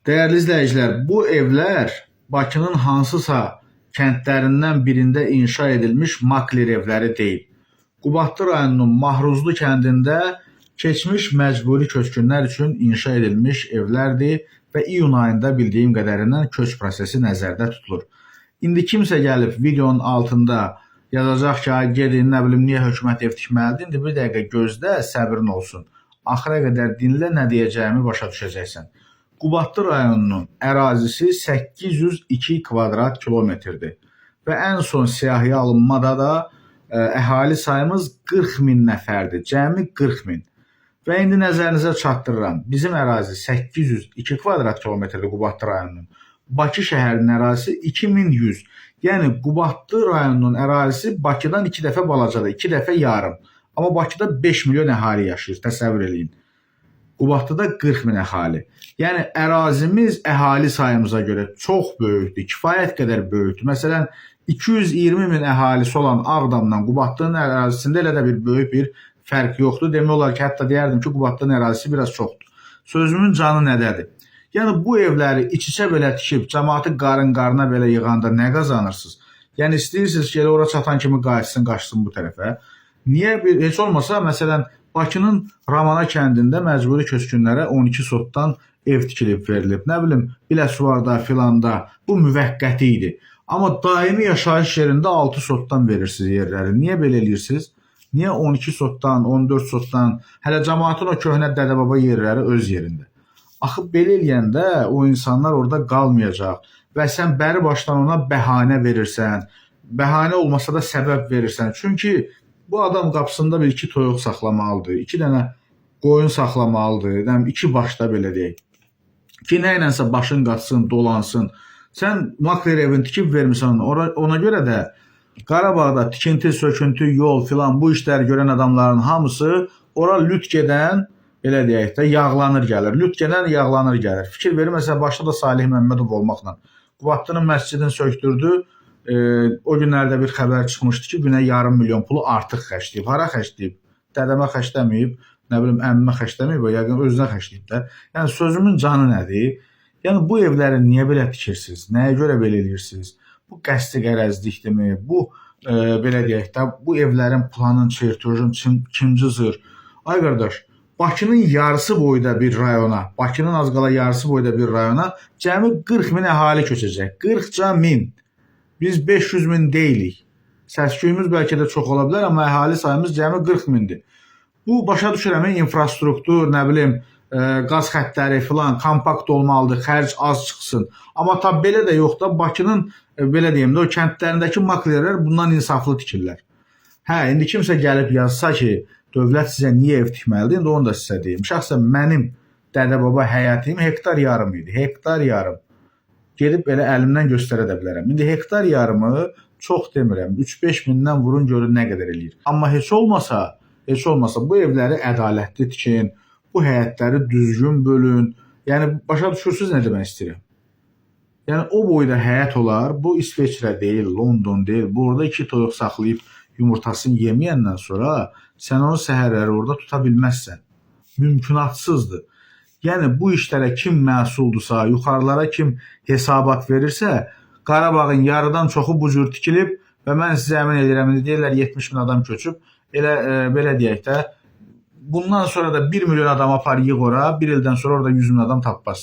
Değerli izləyicilər, bu evlər Bakının hansısa kəndlərindən birində inşa edilmiş makler evləri deyil. Qubadlı rayonunun Mahruzlu kəndində keçmiş məcburi köçkünlər üçün inşa edilmiş evlərdir və iyun ayında bildiyim qədərindən köç prosesi nəzərdə tutulur. İndi kimsə gəlib videonun altında yazacaq ki, gedin, nə bilim, niyə hökumət ev tikməlidir? İndi bir dəqiqə gözlə, səbrin olsun. Axıra qədər dinlə, nə deyəcəyimi başa düşəcəksən. Qubadlı rayonunun ərazisi 802 kvadrat kilometrdir və ən son siyahıya alınmada da əhali sayımız 40 min nəfərdir, cəmi 40 min. Və indi nəzərinizə çatdırıram, bizim ərazi 802 kvadrat kilometrdir Qubadlı rayonunun. Bakı şəhərinin ərazisi 2100. Yəni Qubadlı rayonunun ərazisi Bakıdan 2 dəfə balacadır, 2 dəfə yarım. Amma Bakıda 5 milyon əhali yaşayır, təsəvvür eləyin. Qubadlıda 40 min əhali. Yəni ərazimiz əhali sayımıza görə çox böyükdür, kifayət qədər böyükdür. Məsələn, 220 min əhalisi olan Ağdamdan Qubadlının ərazisində elə də bir böyük bir fərq yoxdur. Demək olar ki, hətta deyərdim ki, Qubadlının ərazisi biraz çoxdur. Sözümün canı nədədir? Yəni bu evləri iç-içə belə tikib, cəmaatı qarın-qarına belə yığanda nə qazanırsınız? Yəni istəyirsiniz ki, elə ora çatan kimi qaçsın bu tərəfə. Niyə? Heç olmasa, məsələn, Bakının Ramana kəndində məcburi köçkünlərə 12 sotdan ev tikilib verilib. Nə bilim, Biləsuvarda filanda bu müvəqqəti idi. Amma daimi yaşayış yerində 6 sotdan verirsiniz yerləri. Niyə belə eləyirsiniz? Niyə 12 sotdan, 14 sotdan, hələ cəmaatın o köhnə dədə-baba yerləri öz yerində? Axı belə eləyəndə o insanlar orada qalmayacaq və sən bəri başdan ona bəhanə verirsən. Bəhanə olmasa da səbəb verirsən. Çünki bu adam qapısında bir iki toyuq saxlamalıdır, 2 dənə qoyun saxlamalıdır, 2 başda belə deyək. Ki, nə ilənsə başın qaçsın, dolansın. Sən makler evini tikib vermirsən, ona görə də Qarabağda tikinti, söküntü, yol filan bu işləri görən adamların hamısı ora lüt gedən, belə deyək də, yağlanır gəlir. Lüt gedən yağlanır gəlir. Fikir verir, məsələn, başda da Salih Məmmədov olmaqla. Qubadlının məscidini söktürdü. O günlərdə bir xəbər çıxmışdı ki, günə yarım milyon pulu artıq xərcləyib. Hara xərcləyib? Dədəmə xərcləməyib, nə bilim, əmmə xərcləməyib, yəqin özünə xərcləyib də. Yəni sözümün canı nədir? Yəni bu evləri niyə belə tikirsiniz? Nəyə görə belə eləyirsiniz? Bu qəsdi qərəzlikdirmi? Bu belə deyək də, bu evlərin planın, çertojun kim cızır? Ay qardaş, Bakının yarısı boyda bir rayona, Bakının az qala yarısı boyda bir rayona cəmi 40 min əhali köçəcək. 40 min. Biz 500 min deyilik. Səsküyümüz bəlkə də çox ola bilər, amma əhali sayımız cəmi 40 mindir. Bu, başa düşürəm, infrastruktur, nə bilim, qaz xəttləri filan kompakt olmalıdır, xərc az çıxsın. Amma tabi belə də yox da, Bakının, belə deyim də, o kəndlərindəki maklerlər bundan insaflı tikirlər. Hə, indi kimsə gəlib yazsa ki, dövlət sizə niyə ev tikməlidir, indi onu da sizə deyim. Şəxsən mənim dədə-baba həyətim hektar yarım idi, hektar yarım. Gedib belə əlimdən göstərə də bilərəm. İndi hektar yarımı çox demirəm, 3-5 mindən vurun görün nə qədər eləyir. Amma heç olmasa bu evləri ədalətli tikin, bu həyətləri düzgün bölün. Yəni başa düşürsünüz nə demək istəyirəm? Yəni o boyda həyət olar, bu İsveçrə deyil, London deyil. Burada 2 toyuq saxlayıb yumurtasını yeməyəndən sonra sən onu səhərləri orada tuta bilməzsən. Mümkünatsızdır. Yəni bu işlərə kim məsuldursa, yuxarılara kim hesabat verirsə, Qarabağın yarıdan çoxu bu cür tikilib və mən sizə əmin edirəm, deyirlər 70 min adam köçüb, elə belə deyək də, bundan sonra da 1 milyon adam apar yığ ora, bir ildən sonra orada 100 min adam tapmaz.